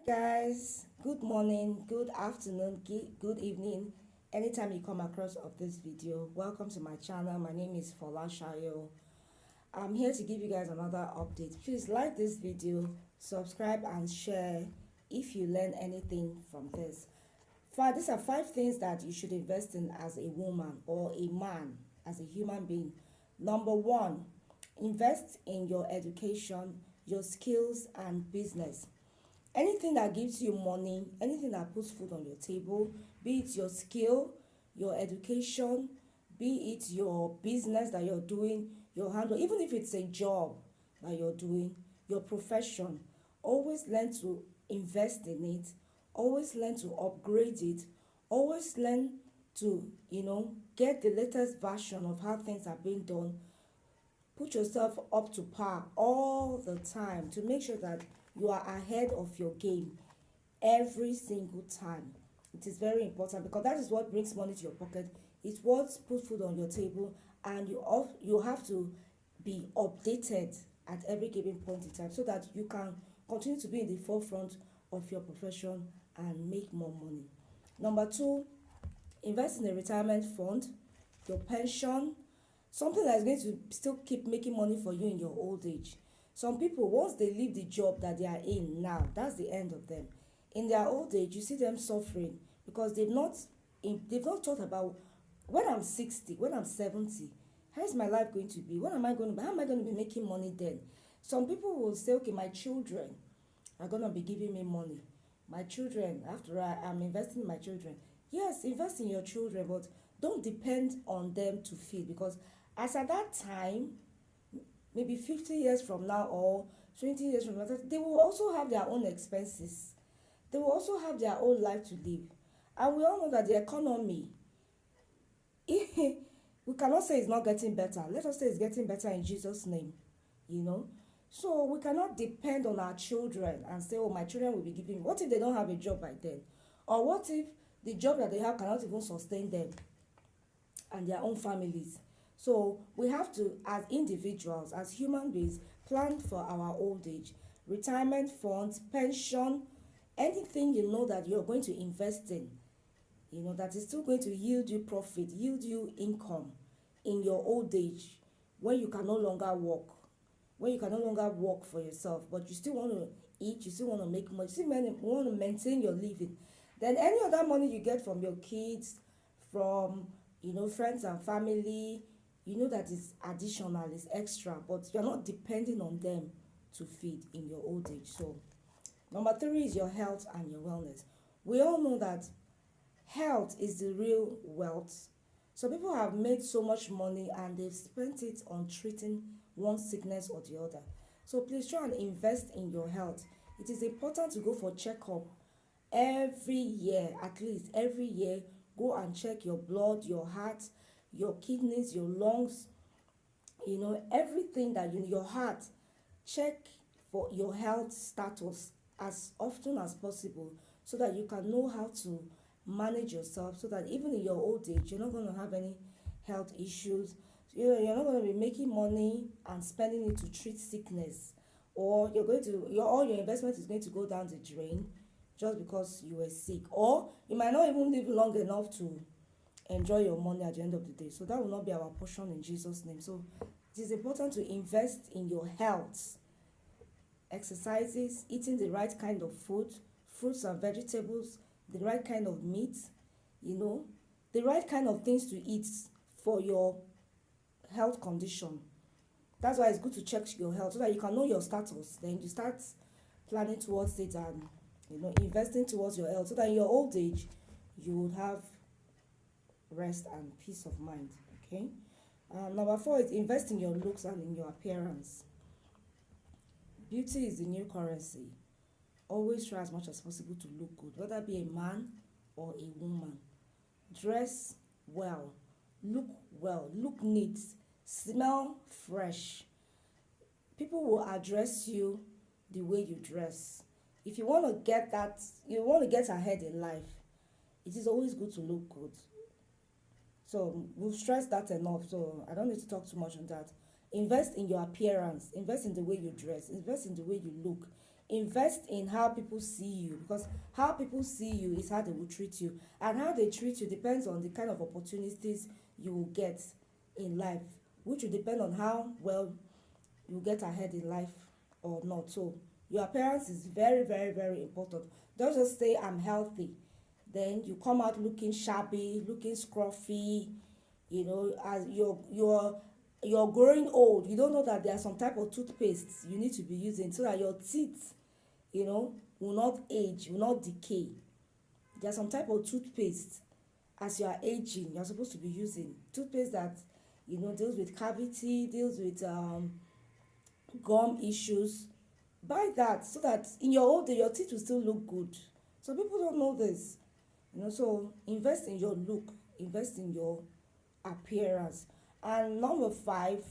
Guys, good morning, good afternoon, good evening. Anytime you come across of this video, welcome to my channel. My name is Fola Shayo. I'm here to give you guys another update. Please like this video, subscribe and share if you learn anything from this. These are 5 things that you should invest in as a woman or a man, as a human being. Number one, invest in your education, your skills and business. Anything that gives you money, anything that puts food on your table, be it your skill, your education, be it your business that you're doing, your handle, even if it's a job that you're doing, your profession, always learn to invest in it, always learn to upgrade it, always learn to, get the latest version of how things are being done. Put yourself up to par all the time to make sure that you are ahead of your game every single time. It is very important because that is what brings money to your pocket. It's what puts food on your table, and you have to be updated at every given point in time so that you can continue to be in the forefront of your profession and make more money. Number two, invest in a retirement fund, your pension, something that is going to still keep making money for you in your old age. Some people, once they leave the job that they are in now, that's the end of them. In their old age, you see them suffering because they've not thought about, when I'm 60, when I'm 70, how is my life going to be? How am I going to be making money then? Some people will say, okay, my children are going to be giving me money. My children, after I'm investing in my children. Yes, invest in your children, but don't depend on them to feed, because as at that time, maybe 50 years from now or 20 years from now, they will also have their own expenses. They will also have their own life to live. And we all know that the economy, we cannot say it's not getting better. Let us say it's getting better in Jesus' name, you know. So we cannot depend on our children and say, oh, my children will be giving me. What if they don't have a job by then? Or what if the job that they have cannot even sustain them and their own families? So we have to, as individuals, as human beings, plan for our old age. Retirement funds, pension, anything you know that you're going to invest in, that is still going to yield you profit, yield you income in your old age, when you can no longer work, when you can no longer work for yourself, but you still want to eat, you still want to make money, you still want to maintain your living. Then any other money you get from your kids, from friends and family, that is additional, is extra, but you're not depending on them to feed in your old age. So number three is your health and your wellness. We all know that health is the real wealth. So people have made so much money and they've spent it on treating one sickness or the other. So please try and invest in your health. It is important to go for checkup every year, at least every year. Go and check your blood, your heart, your kidneys, your lungs, everything that your heart. Check for your health status as often as possible so that you can know how to manage yourself, so that even in your old age you're not going to have any health issues. You're not going to be making money and spending it to treat sickness, or all your investment is going to go down the drain just because you were sick, or you might not even live long enough to enjoy your money at the end of the day. So that will not be our portion in Jesus' name. So it is important to invest in your health. Exercises, eating the right kind of food, fruits and vegetables, the right kind of meat, the right kind of things to eat for your health condition. That's why it's good to check your health so that you can know your status. Then you start planning towards it and investing towards your health, so that in your old age you would have rest and peace of mind. Okay. Number four is invest in your looks and in your appearance. Beauty is the new currency. Always try as much as possible to look good, whether be a man or a woman. Dress well, look neat, smell fresh. People will address you the way you dress. If you want to get ahead in life, it is always good to look good. So we've stressed that enough, so I don't need to talk too much on that. Invest in your appearance, invest in the way you dress, invest in the way you look, invest in how people see you, because how people see you is how they will treat you, and how they treat you depends on the kind of opportunities you will get in life, which will depend on how well you get ahead in life or not. So your appearance is very, very, very important. Don't just say I'm healthy, then you come out looking shabby, looking scruffy, you know, as you're growing old. You don't know that there are some type of toothpaste you need to be using so that your teeth, will not age, will not decay. There's some type of toothpaste as you are aging you're supposed to be using toothpaste that deals with cavity, deals with gum issues. Buy that so that in your old age your teeth will still look good. So people don't know this. So invest in your look, invest in your appearance. And number 5,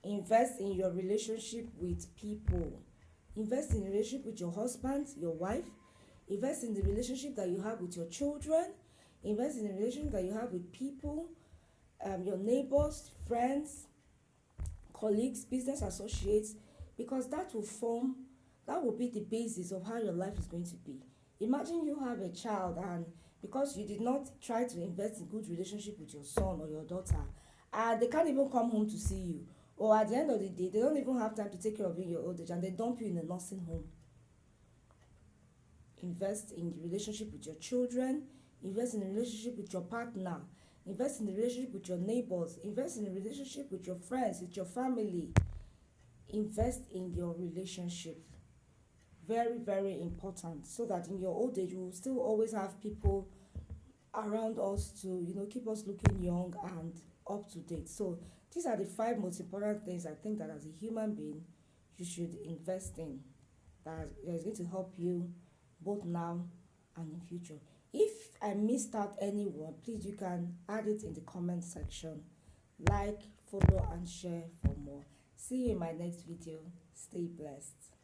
invest in your relationship with people. Invest in the relationship with your husband, your wife. Invest in the relationship that you have with your children. Invest in the relationship that you have with people, your neighbors, friends, colleagues, business associates, because that will be the basis of how your life is going to be. Imagine you have a child, and because you did not try to invest in good relationship with your son or your daughter, and they can't even come home to see you, or at the end of the day they don't even have time to take care of you in your old age, and they dump you in a nursing home. Invest in the relationship with your children, invest in the relationship with your partner, invest in the relationship with your neighbors, invest in the relationship with your friends, with your family. Invest in your relationship. Very, very important, so that in your old age you will still always have people around us to keep us looking young and up to date. So these are the 5 most important things I think that as a human being you should invest in, that is going to help you both now and in future. If I missed out anyone, please you can add it in the comment section. Like, follow and share for more. See you in my next video. Stay blessed.